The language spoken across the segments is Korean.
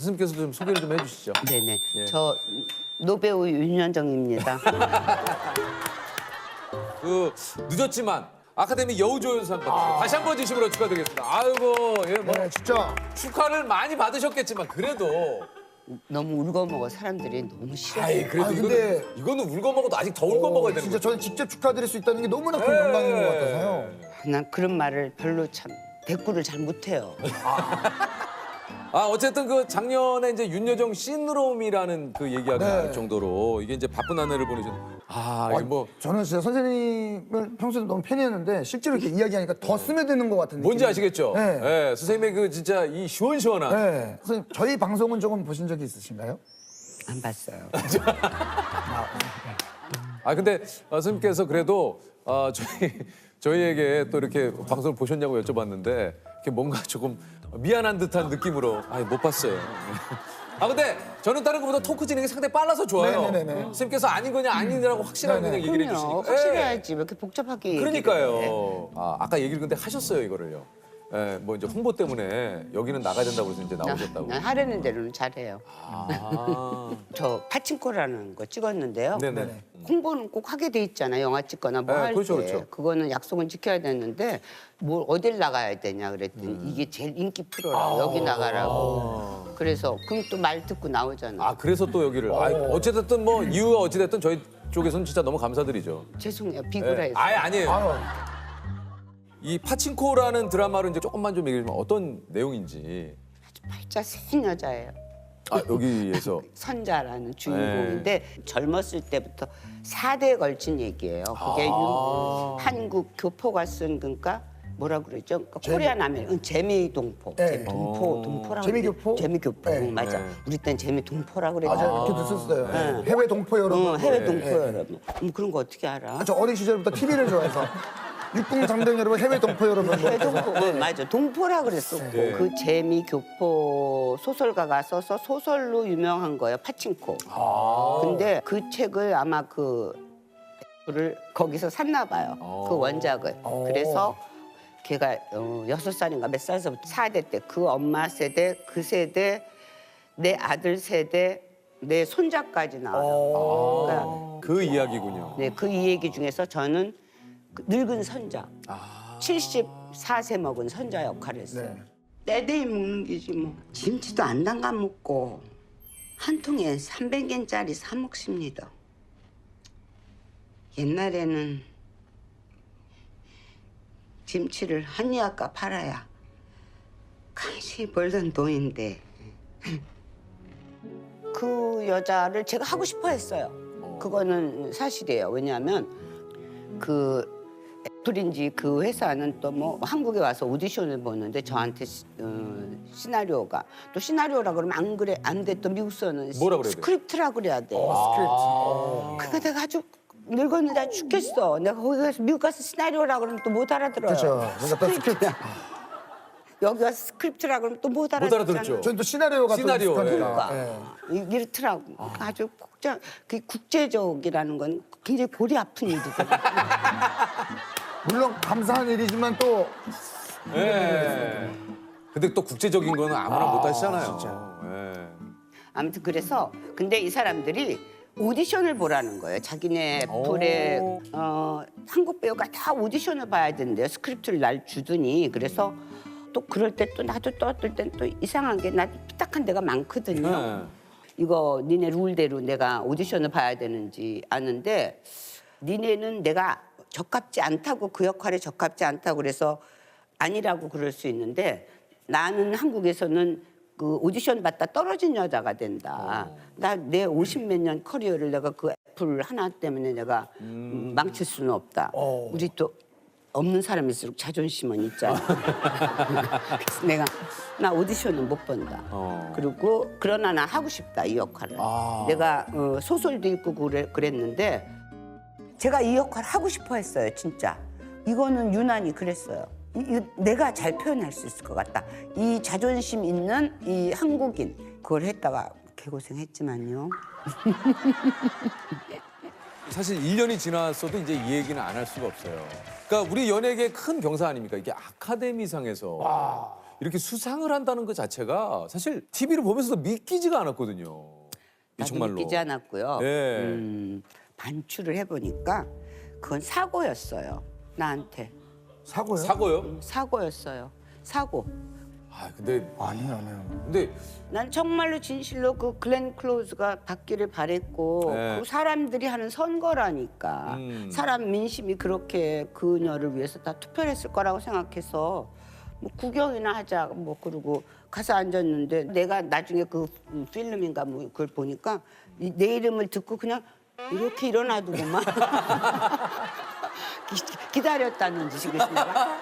선생님께서 좀 소개를 좀 해주시죠. 네네. 예. 저 노배우 윤현정입니다. 그 늦었지만 아카데미 여우조연상 받으셨어요. 다시 한번 진심으로 축하드리겠습니다. 아이고, 예, 뭐 네, 진짜. 축하를 많이 받으셨겠지만 그래도 너무 울거먹어 사람들이 너무 싫어. 아이 그래도 아니, 근데- 이거는 울고 먹어도 아직 더 울고 먹어야 되는 진짜 거죠. 저는 직접 축하드릴 수 있다는 게 너무나 큰 예. 영광인 것 같아서요. 난 그런 말을 별로 참 대꾸를 잘 못해요. 아 어쨌든 그 작년에 이제 윤여정 신드롬이라는 그 얘기가 네. 나올 정도로 이게 이제 바쁜 한 해를 보내신. 이게 뭐 저는 진짜 선생님을 평소에 너무 팬이었는데 실제로 이렇게 이야기하니까 더 스며드는 것 같은 느낌. 뭔지 아시겠죠? 네. 예, 선생님의 그 진짜 이 시원시원한. 네. 선생님, 저희 방송은 조금 보신 적이 있으신가요? 안 봤어요. 근데 선생님께서 그래도 저희에게 또 이렇게 방송을 보셨냐고 여쭤봤는데 이렇게 뭔가 조금 미안한 듯한 느낌으로 못 봤어요. 근데 저는 다른 것보다 토크 진행이 상당히 빨라서 좋아요. 네네네네. 선생님께서 아닌 거냐 아니냐라고 확실하게 네네. 그냥 얘기를 그럼요. 해주시니까. 확실해야지 왜 이렇게 복잡하게 얘기를 해. 그러니까요. 아까 얘기를 근데 하셨어요 이거를요. 뭐 이제 홍보 때문에 여기는 나가야 된다고 해서 이제 나오셨다고. 난 하려는 대로는 잘해요. 저 파친코라는 거 찍었는데요. 네네. 홍보는 꼭 하게 돼 있잖아요. 영화 찍거나 뭐 네, 할 그렇죠, 때. 그렇죠. 그거는 약속은 지켜야 되는데 뭘 어딜 나가야 되냐 그랬더니 이게 제일 인기 프로라 여기 나가라고. 그래서 그럼 또 말 듣고 나오잖아. 그래서 또 여기를. 어찌됐든 뭐 이유가 어찌됐든 저희 쪽에서는 진짜 너무 감사드리죠. 죄송해요. 비굴해서. 아니에요. 아유, 이 파친코라는 드라마로 이제 조금만 좀 얘기해 주면 어떤 내용인지. 팔자 센 여자예요. 여기에서. 선자라는 주인공인데 젊었을 때부터 4대에 걸친 얘기예요. 그게 한국 교포가 쓴 그러니까 뭐라 그러죠? 그러니까 코리안 아메리칸 재미동포. 네. 동포라고 재미교포? 재미교포. 네. 맞아. 네. 우리 땐 재미동포라 맞아요. 그랬잖아. 이렇게 썼어요. 해외 동포 여러분. 해외 동포 여러분. 그런 거 어떻게 알아? 저 어린 시절부터 TV를 좋아해서 육군 장병 여러분, 해외 동포 여러분. 해외 동포. 맞아. 동포라 그랬었고 네. 그 재미교포 소설가가 써서 소설로 유명한 거예요. 파친코. 근데 그 책을 아마 그를 거기서 샀나 봐요. 그 원작을. 그래서 걔가 6살인가 몇 살서부터 4대 때 그 엄마 세대, 그 세대, 내 아들 세대, 내 손자까지 나와요. 그러니까 그 이야기군요. 네, 그 이 얘기 중에서 저는 그 늙은 선자, 74세 먹은 선자 역할을 했어요. 네. 떼대이 먹는 게지 뭐. 김치도 안 담가 먹고 한 통에 300엔짜리 사 먹습니다. 옛날에는 김치를 한의학과 팔아야 간신히 벌던 돈인데 그 여자를 제가 하고 싶어 했어요. 그거는 사실이에요. 왜냐하면 그 애플인지 그 회사는 또 뭐 한국에 와서 오디션을 보는데 저한테 시나리오가 또 시나리오라 그러면 안 그래 안 돼. 또 미국서는 뭐라 그래야 돼? 스크립트라 그래야 돼. 그러니까 내가 아주 늙었는데 아주 죽겠어. 내가 거기 가서 미국 가서 시나리오라 그러면 또 못 알아들어요. 그렇죠. 그러니까 또 스크립트. 여기 와서 스크립트라 그러면 또 못 알아들잖아. 알아들었죠. 저는 또 시나리오가 시나리오, 또 그러니까 익숙하니까. 이렇더라고. 그러니까 아주 그 국제적이라는 건 굉장히 골이 아픈 일이거든. 물론 감사한 일이지만 또 예. 근데 또 국제적인 거는 아무나 못 하시잖아요. 진짜. 예. 아무튼 그래서 근데 이 사람들이 오디션을 보라는 거예요. 자기네 애플에 한국 배우가 다 오디션을 봐야 된대요. 스크립트를 날 주더니 그래서 또 그럴 때 또 나도 또 어떨 땐 또 이상한 게 나도 삐딱한 데가 많거든요. 네. 이거 니네 룰대로 내가 오디션을 봐야 되는지 아는데 니네는 내가 적합지 않다고 그 역할에 적합지 않다고 그래서 아니라고 그럴 수 있는데 나는 한국에서는 그 오디션 받다 떨어진 여자가 된다. 나 내 50몇 년 커리어를 내가 그 애플 하나 때문에 내가 망칠 수는 없다. 우리 또 없는 사람일수록 자존심은 있잖아. 그래서 내가 나 오디션은 못 본다. 그리고 그러나 나 하고 싶다 이 역할을. 내가 소설도 읽고 그랬는데 제가 이 역할 하고 싶어 했어요 진짜. 이거는 유난히 그랬어요. 내가 잘 표현할 수 있을 것 같다. 이 자존심 있는 이 한국인 그걸 했다가 개고생했지만요. 사실 1년이 지났어도 이제 이 얘기는 안 할 수가 없어요. 그러니까 우리 연예계 큰 경사 아닙니까? 이게 아카데미상에서 이렇게 수상을 한다는 것 자체가 사실 TV를 보면서도 믿기지가 않았거든요. 이게 나도 정말로. 믿기지 않았고요. 예. 반추를 해보니까 그건 사고였어요. 나한테 사고요? 사고요? 사고였어요. 사고. 아 근데 아니에요. 근데 난 정말로 진실로 그 글렌 클로즈가 받기를 바랬고 네. 그 사람들이 하는 선거라니까 사람 민심이 그렇게 그녀를 위해서 다 투표를 했을 거라고 생각해서 뭐 구경이나 하자 뭐 그러고 가서 앉았는데 내가 나중에 그 필름인가 뭐 그걸 보니까 내 이름을 듣고 그냥 이렇게 일어나두고만 기다렸다는 짓이겠습니까?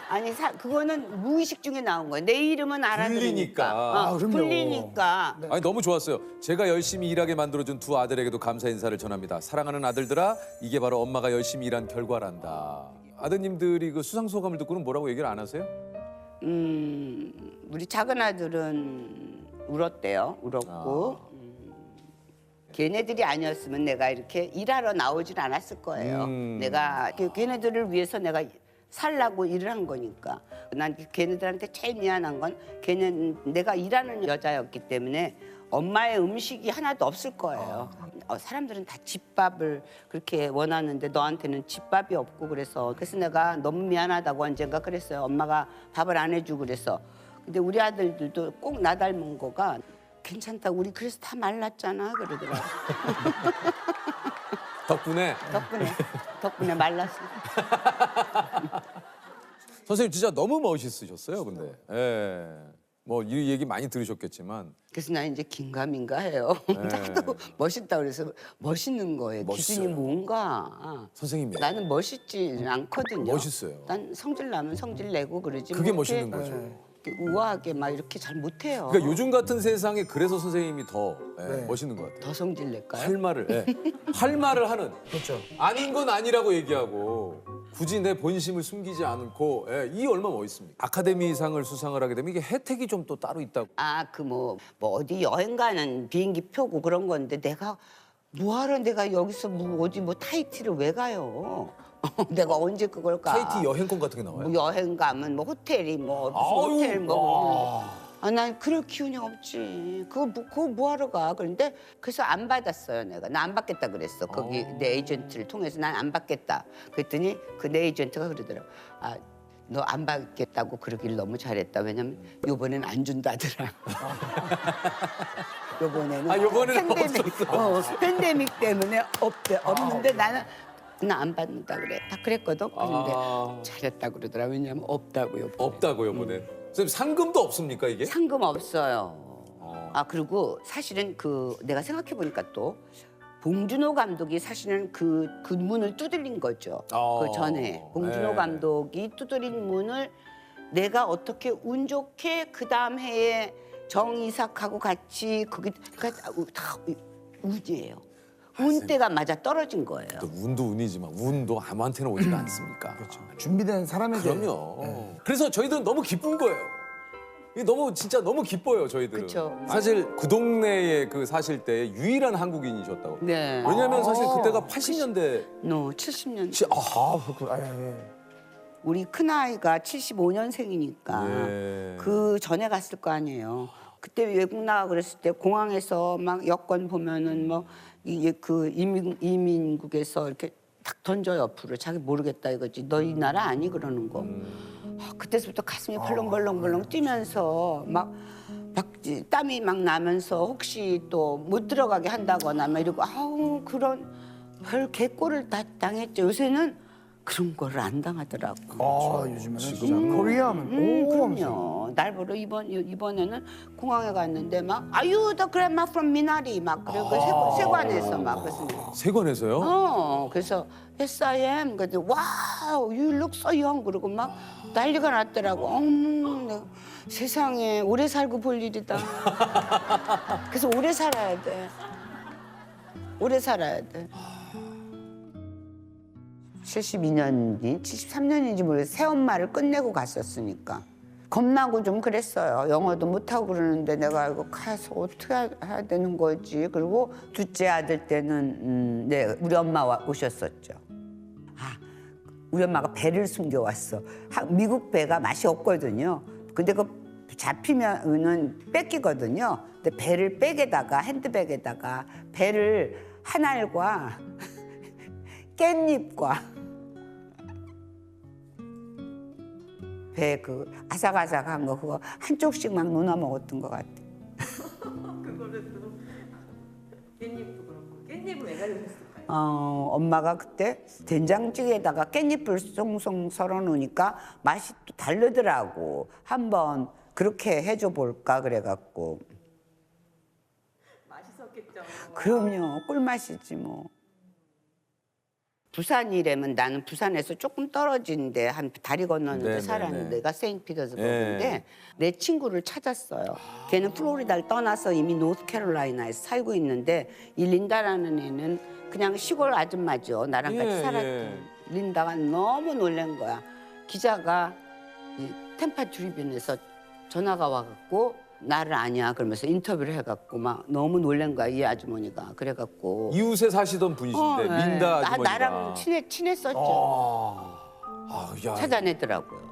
아니 그거는 무의식 중에 나온 거예요. 내 이름은 알아들으니까. 불리니까. 아, 그럼요. 불리니까. 아니 너무 좋았어요. 제가 열심히 일하게 만들어준 두 아들에게도 감사 인사를 전합니다. 사랑하는 아들들아, 이게 바로 엄마가 열심히 일한 결과란다. 아드님들이 그 수상 소감을 듣고는 뭐라고 얘기를 안 하세요? 우리 작은 아들은 울었대요. 울었고. 걔네들이 아니었으면 내가 이렇게 일하러 나오질 않았을 거예요. 내가 걔네들을 위해서 내가 살라고 일을 한 거니까. 난 걔네들한테 제일 미안한 건 걔는 내가 일하는 여자였기 때문에 엄마의 음식이 하나도 없을 거예요. 사람들은 다 집밥을 그렇게 원하는데 너한테는 집밥이 없고 그래서 내가 너무 미안하다고 언젠가 그랬어요. 엄마가 밥을 안 해주고 그래서. 근데 우리 아들들도 꼭 나 닮은 거가 괜찮다고 우리 그래서 다 말랐잖아 그러더라고. 덕분에 말랐어. 선생님 진짜 너무 멋있으셨어요, 근데. 예. 뭐 이 얘기 많이 들으셨겠지만 그래서 난 이제 긴가민가해요. 나도 멋있다 그래서 멋있는 거예요. 멋있어요. 기준이 뭔가. 선생님이 나는 멋있지 않거든요. 멋있어요. 난 성질 나면 성질 내고 그러지. 그게 뭐 이렇게 멋있는 거죠. 우아하게 막 이렇게 잘 못해요. 그러니까 요즘 같은 세상에 그래서 선생님이 더 네. 멋있는 것 같아요. 더 성질 낼까요? 할 말을 할 말을 하는 그렇죠. 아닌 건 아니라고 얘기하고 굳이 내 본심을 숨기지 않고 이 얼마나 멋있습니까? 아카데미상을 수상을 하게 되면 이게 혜택이 좀 또 따로 있다고. 그 뭐 어디 여행 가는 비행기 표고 그런 건데 내가 뭐하러 내가 여기서 뭐 어디 뭐 타이티를 왜 가요? 내가 언제 그걸 가? KT 여행권 같은 게 나와요? 뭐 여행 가면 뭐 호텔이 뭐 무슨 아유, 호텔 뭐. 난 그럴 기운이 없지. 그거 뭐하러 가? 그런데 그래서 안 받았어요 내가. 나 안 받겠다 그랬어. 거기 내 에이전트를 통해서 난 안 받겠다. 그랬더니 그 내 에이전트가 그러더라고. 너 안 받겠다고 그러길 너무 잘했다. 왜냐면 요번엔 안 준다더라. 요번에는 요번에는 팬데믹 때문에 없는데 나는 나 안 받는다 그래. 다 그랬거든. 그런데 잘했다 그러더라. 왜냐면 없다고요. 없다고 요번에. 선생님 상금도 없습니까 이게? 상금 없어요. 그리고 사실은 내가 생각해 보니까 또 봉준호 감독이 사실은 그 문을 두드린 거죠. 그 전에 봉준호 네. 감독이 두드린 문을 내가 어떻게 운 좋게 그 다음 해에 정이삭하고 같이 그게 다 운이에요. 운때가 맞아 떨어진 거예요. 또 운도 운이지만 운도 아무한테나 오지가 않습니까? 그렇죠. 준비된 사람에게. 그럼요. 그래서 저희들은 너무 기쁜 거예요. 이게 진짜 너무 기뻐요 저희들은. 그쵸. 사실 그 동네에 사실 때 유일한 한국인이셨다고. 네. 왜냐하면 사실 그때가 80년대. 70년. 그렇구나. 예. 우리 큰아이가 75년생이니까 예. 그 전에 갔을 거 아니에요. 그때 외국 나가 그랬을 때 공항에서 막 여권 보면은 뭐 이민국에서 이렇게 딱 던져 옆으로 자기 모르겠다 이거지. 너희 나라 아니 그러는 거. 그때부터 가슴이 벌렁벌렁 뛰면서 막 땀이 막 나면서 혹시 또 못 들어가게 한다거나 막 이러고 그런 별 개꼴을 다 당했죠. 요새는 그런 거를 안 당하더라고. 요즘에는 진짜 코리아 하면 그럼요. 날 보러 이번에는 공항에 갔는데 막 Are you the grandma from 미나리 막 그리고 세관에서 막 그래서 세관에서요? 그래서 Yes I am. 그래서 Wow, you look so young 그러고 막 난리가 났더라고. 내가 세상에 오래 살고 볼 일이다. 그래서 오래 살아야 돼. 오래 살아야 돼. 72년인지 73년인지 모르겠어요. 새엄마를 끝내고 갔었으니까. 겁나고 좀 그랬어요. 영어도 못하고 그러는데 내가 이거 가서 어떻게 해야 되는 거지. 그리고 둘째 아들 때는 우리 엄마 오셨었죠. 우리 엄마가 배를 숨겨왔어. 미국 배가 맛이 없거든요. 근데 그 잡히면은 뺏기거든요. 근데 배를 백에다가 핸드백에다가 배를 한 알과 깻잎과 배 그 아삭아삭한 거 그거 한쪽씩 막 누나 먹었던 것 같아. 그거를 또 깻잎도 그렇고 깻잎은 왜 가져오셨을까요? 엄마가 그때 된장찌개에다가 깻잎을 송송 썰어 놓으니까 맛이 또 다르더라고. 한번 그렇게 해줘 볼까 그래갖고. 맛있었겠죠. 그럼요, 꿀맛이지 뭐. 부산이라면 나는 부산에서 조금 떨어진데 한 다리 건너는데 네네네. 살았는데 내가 세인트피터스버그인데 네. 내 친구를 찾았어요. 걔는 플로리다를 떠나서 이미 노스캐롤라이나에서 살고 있는데 이 린다라는 애는 그냥 시골 아줌마죠. 나랑 같이 예, 살았던. 예. 린다가 너무 놀란 거야. 기자가 이 템파 트리뷴에서 전화가 와갖고 나를 아냐 그러면서 인터뷰를 해갖고 막 너무 놀란 거야 이 아주머니가. 그래갖고 이웃에 사시던 분이신데 네. 민다 아주머니가. 나랑 친했었죠. 아, 야. 찾아내더라고요.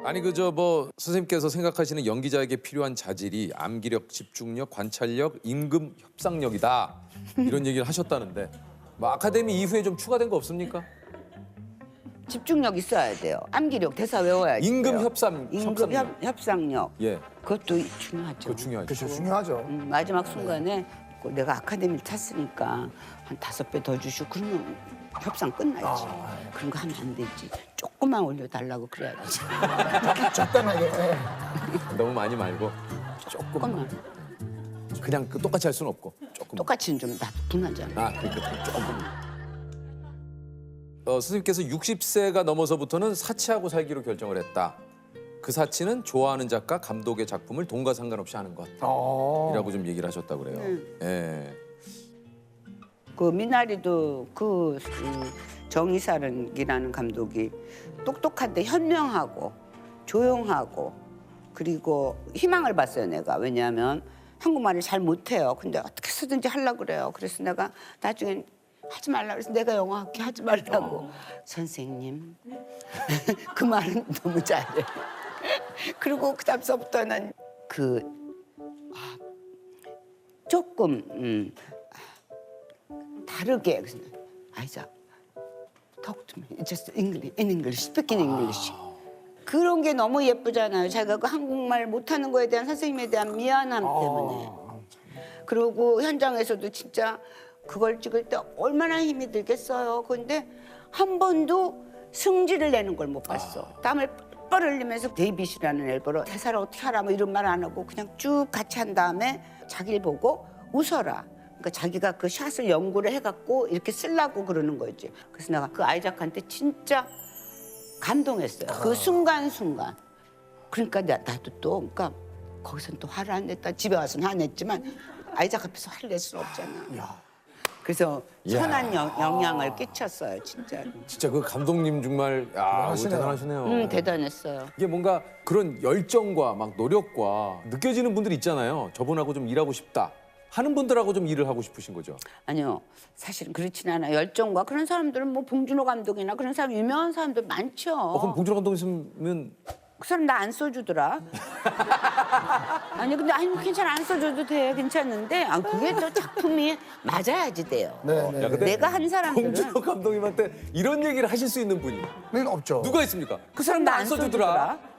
아니 그저 뭐 선생님께서 생각하시는 연기자에게 필요한 자질이 암기력, 집중력, 관찰력, 임금 협상력이다 이런 얘기를 하셨다는데 뭐 아카데미 이후에 좀 추가된 거 없습니까? 집중력 있어야 돼요. 암기력, 대사 외워야 돼요. 임금 임금 협상력. 예, 그것도 중요하죠. 그거 중요하죠. 그렇죠. 중요하죠. 마지막 순간에 내가 아카데미를 탔으니까 한 5배 더 주시고 그러면 협상 끝나야지. 그런 거 하면 안 되지. 조금만 올려달라고 그래야지. 적당하게. 너무 많이 말고 조금만. 그냥 똑같이 할 수는 없고 조금. 똑같이는 좀 나도 분하잖아. 아, 그러니까 조금. 선생님께서 60세가 넘어서부터는 사치하고 살기로 결정을 했다. 그 사치는 좋아하는 작가, 감독의 작품을 돈과 상관없이 하는 것이라고 좀 얘기를 하셨다고 그래요. 예. 그 미나리도 그 정이사른이라는 감독이 똑똑한데 현명하고 조용하고 그리고 희망을 봤어요 내가. 왜냐하면 한국말을 잘 못해요. 근데 어떻게 쓰든지 하려고 그래요. 그래서 내가 나중엔 하지 말라고 그래서 내가 영어 학기 하지 말라고. 선생님 그 말은 너무 잘해. 그리고 그다음서부터는 조금 다르게 그래서 아이자 talk to me just English in English speaking English 그런 게 너무 예쁘잖아요. 자기가 그 한국말 못하는 거에 대한 선생님에 대한 미안함 때문에. 그리고 현장에서도 진짜 그걸 찍을 때 얼마나 힘이 들겠어요. 그런데 한 번도 승질을 내는 걸 못 봤어. 땀을 뻘 흘리면서 데이빗이라는 앨범으로 대사를 어떻게 하라 뭐 이런 말 안 하고 그냥 쭉 같이 한 다음에 자기를 보고 웃어라. 그러니까 자기가 그 샷을 연구를 해갖고 이렇게 쓰려고 그러는 거지. 그래서 내가 그 아이작한테 진짜 감동했어요. 그 순간순간. 그러니까 나도 또 그러니까 거기서는 또 화를 안 냈다. 집에 와서는 화냈지만 아이작 앞에서 화를 낼 수는 없잖아. 그래서 선한 영향을 끼쳤어요, 진짜로. 진짜 그 감독님 정말 대단하시네요. 대단했어요. 이게 뭔가 그런 열정과 막 노력과 느껴지는 분들이 있잖아요. 저분하고 좀 일하고 싶다 하는 분들하고 좀 일을 하고 싶으신 거죠? 아니요. 사실은 그렇진 않아요. 열정과 그런 사람들은 뭐 봉준호 감독이나 그런 사람 유명한 사람들 많죠. 그럼 봉준호 감독 있으면 그 사람 나 안 써주더라. 아니 근데 아니 괜찮아 안 써줘도 돼 괜찮은데 그게 또 작품이 맞아야지 돼요. 네, 네. 야, 근데 내가 한 사람들은 봉준호 감독님한테 이런 얘기를 하실 수 있는 분이 는 없죠. 누가 있습니까? 그 사람 나 안 써주더라.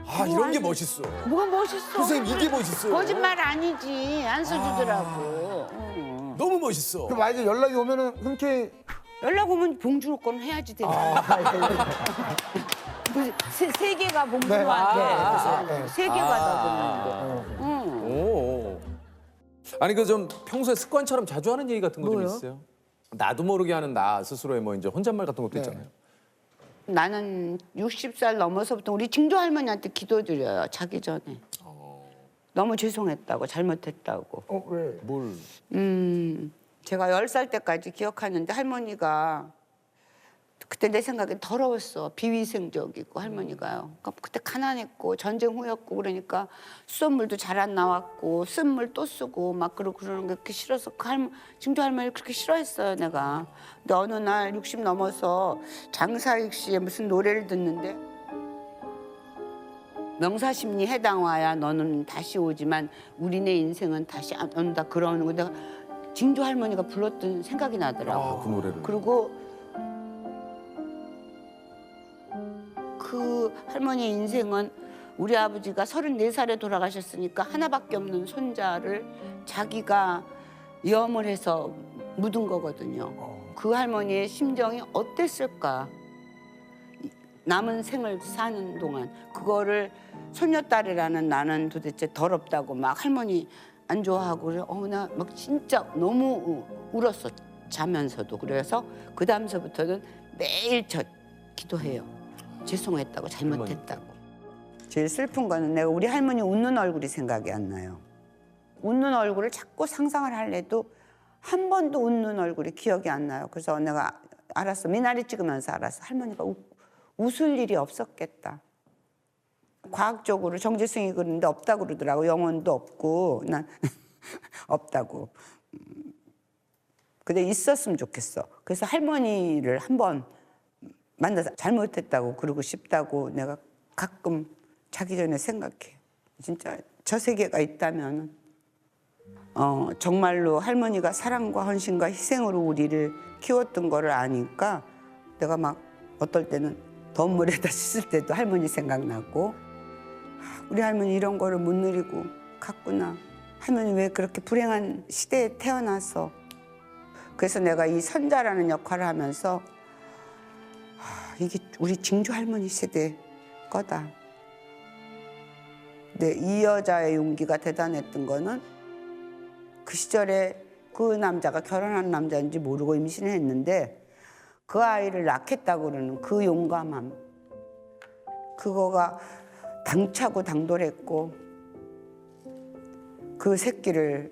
아 이런 게 멋있어. 뭐가 멋있어? 선생님 이게 멋있어. 거짓말 아니지 안 써주더라고. 응. 너무 멋있어. 그 만약에 연락이 오면은 흔쾌히 연락 오면 봉준호 거는 해야지 돼. 세 개가 봉준호한테 세 개가 다 보는데. 응. 오. 아니 그 좀 평소에 습관처럼 자주 하는 얘기 같은 거 좀 뭐요? 있어요? 나도 모르게 하는 나 스스로의 뭐 이제 혼잣말 같은 것도 네. 있잖아요. 나는 60살 넘어서부터 우리 증조 할머니한테 기도드려요. 자기 전에. 너무 죄송했다고 잘못했다고. 왜? 뭘? 제가 10살 때까지 기억하는데 할머니가 그때 내 생각에 더러웠어. 비위생적이고 할머니가요. 그러니까 그때 가난했고 전쟁 후였고 그러니까 수돗물도 잘 안 나왔고 쓴 물 또 쓰고 막 그러는 게 그렇게 싫어서 증조 할머니를 그렇게 싫어했어요 내가. 근데 어느 날 60 넘어서 장사익 씨의 무슨 노래를 듣는데 명사심리 해당와야 너는 다시 오지만 우리네 인생은 다시 안 온다 그러는 거 내가 증조 할머니가 불렀던 생각이 나더라고. 그 노래를. 그리고 그 할머니 인생은 우리 아버지가 34살에 돌아가셨으니까 하나밖에 없는 손자를 자기가 염을 해서 묻은 거거든요. 그 할머니의 심정이 어땠을까? 남은 생을 사는 동안 그거를 손녀딸이라는 나는 도대체 더럽다고 막 할머니 안 좋아하고 그래. 나 막 진짜 너무 울었어. 자면서도. 그래서 그 다음서부터는 매일 저 기도해요. 죄송했다고 잘못했다고. 제일 슬픈 거는 내가 우리 할머니 웃는 얼굴이 생각이 안 나요. 웃는 얼굴을 자꾸 상상을 하려도 한 번도 웃는 얼굴이 기억이 안 나요. 그래서 내가 알았어. 미나리 찍으면서 알았어. 할머니가 웃을 일이 없었겠다. 과학적으로 정재승이 그러는데 없다고 그러더라고. 영혼도 없고 난 없다고. 근데 있었으면 좋겠어. 그래서 할머니를 한번 만나서 잘못했다고 그러고 싶다고 내가 가끔 자기 전에 생각해. 진짜 저 세계가 있다면 정말로 할머니가 사랑과 헌신과 희생으로 우리를 키웠던 거를 아니까 내가 막 어떨 때는 덤물에다 씻을 때도 할머니 생각나고 우리 할머니 이런 거를 못 누리고 갔구나. 할머니 왜 그렇게 불행한 시대에 태어나서. 그래서 내가 이 선자라는 역할을 하면서 이게 우리 증조 할머니 세대 거다. 근데 이 여자의 용기가 대단했던 거는 그 시절에 그 남자가 결혼한 남자인지 모르고 임신을 했는데 그 아이를 낳겠다고 그러는 그 용감함. 그거가 당차고 당돌했고 그 새끼를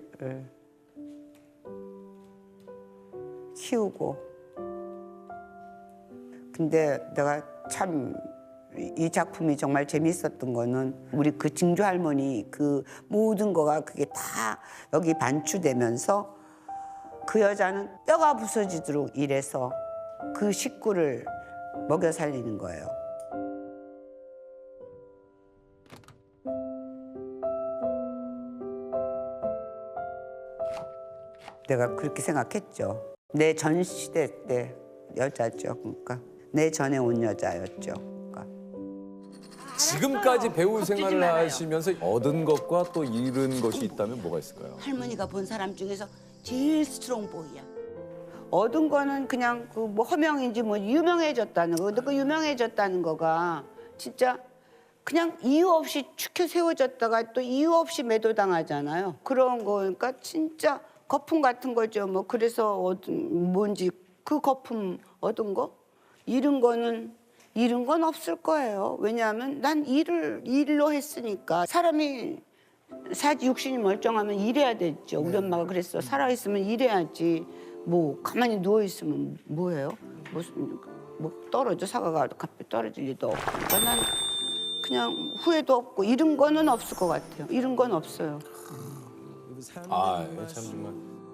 키우고. 근데 내가 참 이 작품이 정말 재밌었던 거는 우리 그 증조 할머니 그 모든 거가 그게 다 여기 반추되면서 그 여자는 뼈가 부서지도록 일해서 그 식구를 먹여 살리는 거예요. 내가 그렇게 생각했죠. 내 전 시대 때 여자죠. 그러니까 내 전에 온 여자였죠. 그러니까. 지금까지 배우 겁주지 생활을 말아요. 하시면서 얻은 것과 또 잃은 것이 있다면 뭐가 있을까요? 할머니가 본 사람 중에서 제일 스트롱보이야. 얻은 거는 그냥 그 뭐 허명인지 뭐 유명해졌다는 거. 근데 그 유명해졌다는 거가 진짜 그냥 이유 없이 축혀 세워졌다가 또 이유 없이 매도당하잖아요. 그런 거니까 진짜 거품 같은 거죠. 뭐 그래서 얻은 뭔지 그 거품 얻은 거 잃은 건 없을 거예요. 왜냐하면 난 일로 했으니까 사람이 육신이 멀쩡하면 일해야 되죠. 우리 엄마가 그랬어. 살아있으면 일해야지. 뭐 가만히 누워 있으면 뭐해요? 뭐 떨어져 사과가 갑자기 떨어질 리도 없고. 그러니까 난 그냥 후회도 없고 잃은 거는 없을 것 같아요. 잃은 건 없어요. 아, 참 정말